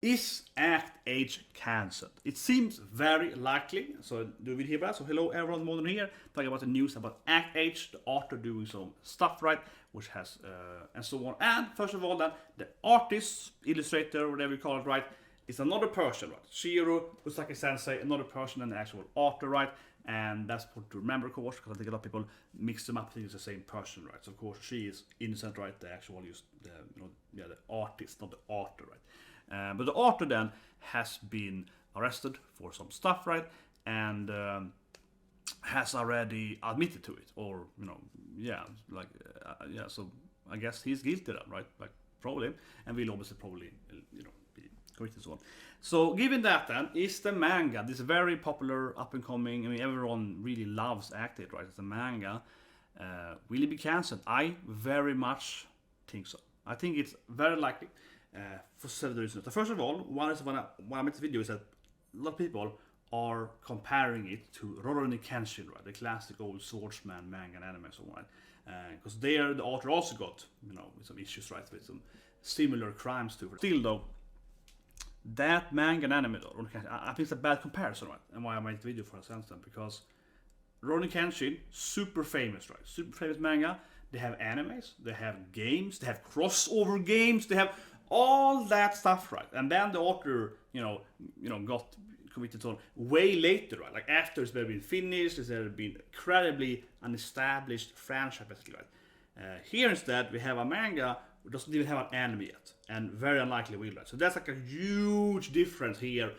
Is Act H cancelled? It seems very likely. So do we hear that? So hello everyone, Myrmonden here, talking about the news about Act H, the author doing some stuff, right? Which has and so on. And first of all, then the artist, illustrator, whatever you call it, right, is another person, right? Shiro Usaki Sensei, another person than the actual author, right? And that's important to remember, of course, because I think a lot of people mix them up, think it's the same person, right? So of course she is innocent, right? The actual, the artist, not the author, right? But the author then has been arrested for some stuff, right? And has already admitted to it, or yeah. So I guess he's guilty then, right? Like probably, and will obviously probably be convicted and so on. So given that, then is the manga, this very popular up and coming, I mean everyone really loves Act It, right? It's a manga. Will it be cancelled? I very much think so. I think it's very likely. For several reasons. First of all, one is when I made this video is that a lot of people are comparing it to Rurouni Kenshin, right? The classic old swordsman manga and anime and so on, right? Because there the author also got, with some issues, right? With some similar crimes too. Still though, that manga and anime though, I think it's a bad comparison, right? And why I made the video for a sense then, because Rurouni Kenshin, super famous, right? Super famous manga. They have animes, they have games, they have crossover games, they have all that stuff, right? And then the author, got committed on way later, right? Like after it's been finished, it's been incredibly unestablished franchise, basically, right? Here instead, we have a manga who doesn't even have an anime yet, and very unlikely will, right? So that's like a huge difference here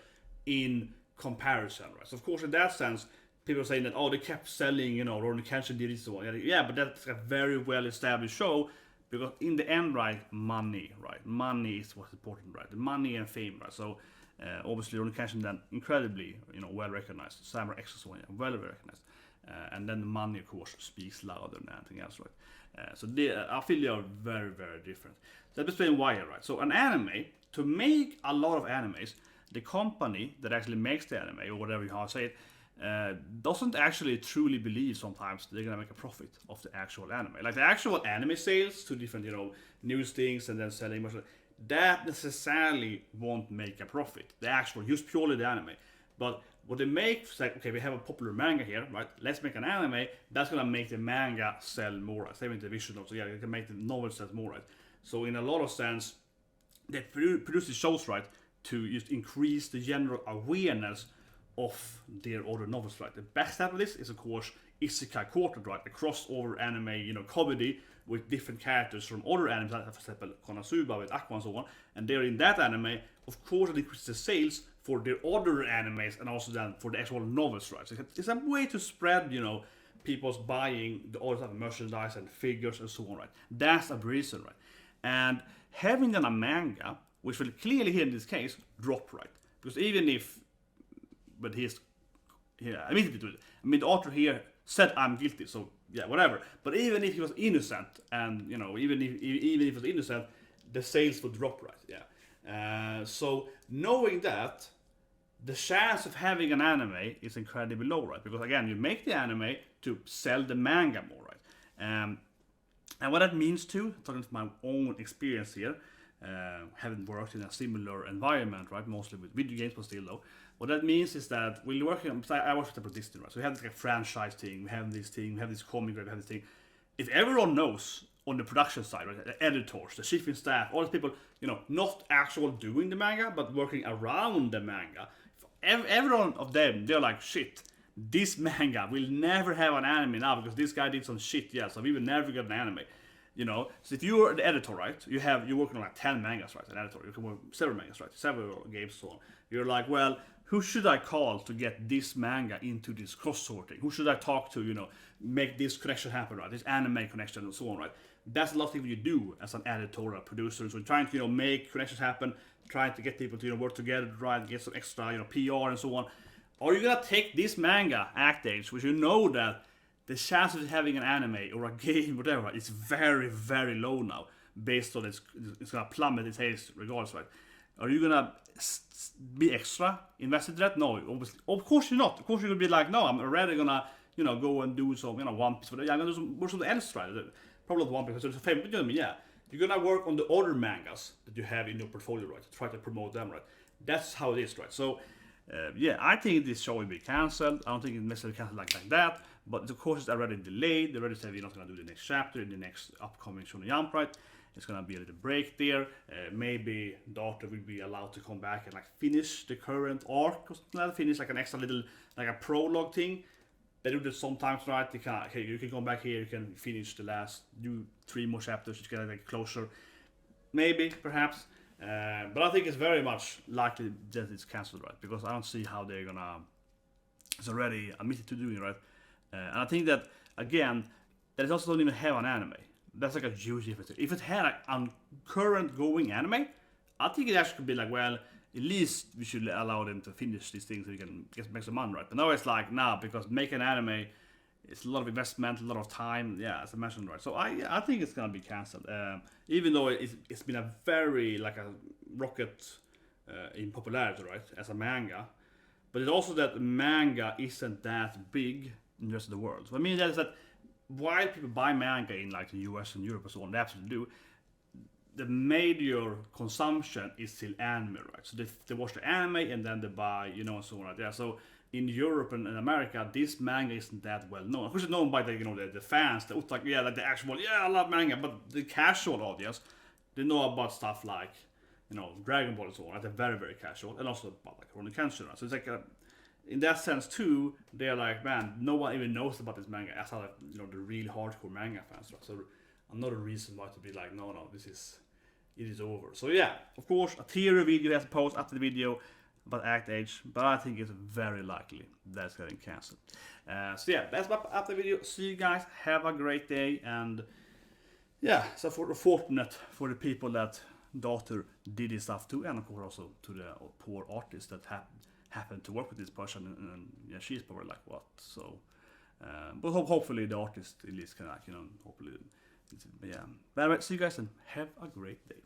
in comparison, right? So of course, in that sense, people are saying that, oh, they kept selling, Rurouni Kenshin did this one. Yeah, but that's a very well established show. Because in the end, right, money, right? Money is what's important, right? The money and fame, right? So obviously, Rurouni Kenshin then incredibly, well recognized. Samurai X and so on, well recognized. And then the money, of course, speaks louder than anything else, right? So I feel they are very, very different. Let's explain why, right? So an anime, to make a lot of animes, the company that actually makes the anime, or whatever you have to say it, doesn't actually truly believe sometimes they're gonna make a profit of the actual anime. Like the actual anime sales to different, news things and then selling much, that necessarily won't make a profit. The actual, just purely the anime. But what they make is like, okay, we have a popular manga here, right? Let's make an anime. That's gonna make the manga sell more. Same with the visual novel. So yeah, it can make the novel sell more, right? So in a lot of sense, they produce the shows, right, to just increase the general awareness of their other novels, right? The best out of this is, of course, Isekai Quartet, right? The crossover anime, comedy with different characters from other animes, like for example, Konosuba with Aqua and so on. And they're in that anime, of course, it increases the sales for their other animes and also then for the actual novels, right? So it's a way to spread, people's buying the other type of merchandise and figures and so on, right? That's a reason, right? And having then a manga, which will clearly here in this case drop, right? Because even if but he's admitted to it. I mean, the author here said I'm guilty, so yeah, whatever. But even if he was innocent, and even if he was innocent, the sales would drop, right? Yeah. So knowing that, the chance of having an anime is incredibly low, right? Because again, you make the anime to sell the manga more, right? And what that means too, talking from my own experience here, having worked in a similar environment, right? Mostly with video games, but still though. What that means is that we're working on, I work with Disney, right? So we have this like franchise thing, we have this thing, we have this comic, right? We have this thing. If everyone knows on the production side, right? The editors, the shipping staff, all these people, not actual doing the manga, but working around the manga. Every one of them, they're like, shit, this manga will never have an anime now because this guy did some shit, yeah, so we will never get an anime. So if you're the editor, right, you're working on like 10 mangas, right, an editor, you can work several mangas, right, several games, so on. You're like, well, who should I call to get this manga into this cross-sorting? Who should I talk to, make this connection happen, right, this anime connection and so on, right? That's a lot of things you do as an editor or a producer, so trying to, make connections happen, trying to get people to, work together, right, get some extra, PR and so on. Are you gonna take this manga, Act Age, which you know that the chance of having an anime or a game, whatever, is very, very low now, based on it's gonna plummet its haste regardless, right? Are you gonna be extra invested in that? No, obviously, of course you're not. Of course you're gonna be like, no, I'm already gonna, go and do some, One Piece, whatever. Yeah, I'm gonna do some something else, right? Probably not One Piece, because it's a favorite, yeah. you're gonna work on the other mangas that you have in your portfolio, right? To try to promote them, right? That's how it is, right? So, yeah, I think this show will be cancelled. I don't think it's necessarily cancelled like that. But of course, it's already delayed. They already said we're not gonna do the next chapter in the next upcoming Shonen Jump, right? It's gonna be a little break there. Maybe the author will be allowed to come back and like finish the current arc, or not finish like an extra little like a prologue thing. They do this sometimes, right? They can, okay, you can come back here, you can finish the last, do 3 more chapters, you get like closure. Maybe, perhaps. But I think it's very much likely that it's cancelled, right? Because I don't see how they're gonna. It's already admitted to doing it, right? And I think that again, that it also don't even have an anime. That's like a huge difference. If it had like a current going anime, I think it actually could be like, well, at least we should allow them to finish these things so you can make some money, right? But now it's like, nah, because making anime, it's a lot of investment, a lot of time. Yeah, as I mentioned, right? So I think it's gonna be cancelled. Even though it's been a very like a rocket in popularity, right, as a manga. But it's also that manga isn't that big in the rest of the world. So I mean that is that while people buy manga in like the US and Europe and so on, they absolutely do. The major consumption is still anime, right? So they watch the anime and then they buy, you know, and so on, right? Yeah. So in Europe and in America, this manga isn't that well known. Of course, it's known by the, you know, the fans, the like, yeah, like the actual, yeah, I love manga. But the casual audience, they know about stuff like, you know, Dragon Ball and so on. Right? They're very, very casual, and also about like Rurouni Kenshin. Right? So it's like in that sense too, they're like, man, no one even knows about this manga as like, you know, the real hardcore manga fans. Right? So another reason why to be like, no, it is over. So yeah, of course, a theory video has post after the video about Act H, but I think it's very likely that it's getting cancelled. So yeah, that's about after the video. See you guys. Have a great day, and yeah, so fortunate for the people that the author did his stuff to, and of course also to the poor artist that happened to work with this person, and yeah, she's probably like what. So, but hopefully the artist at least can, like, you know, hopefully. Yeah. But anyway, see you guys and have a great day.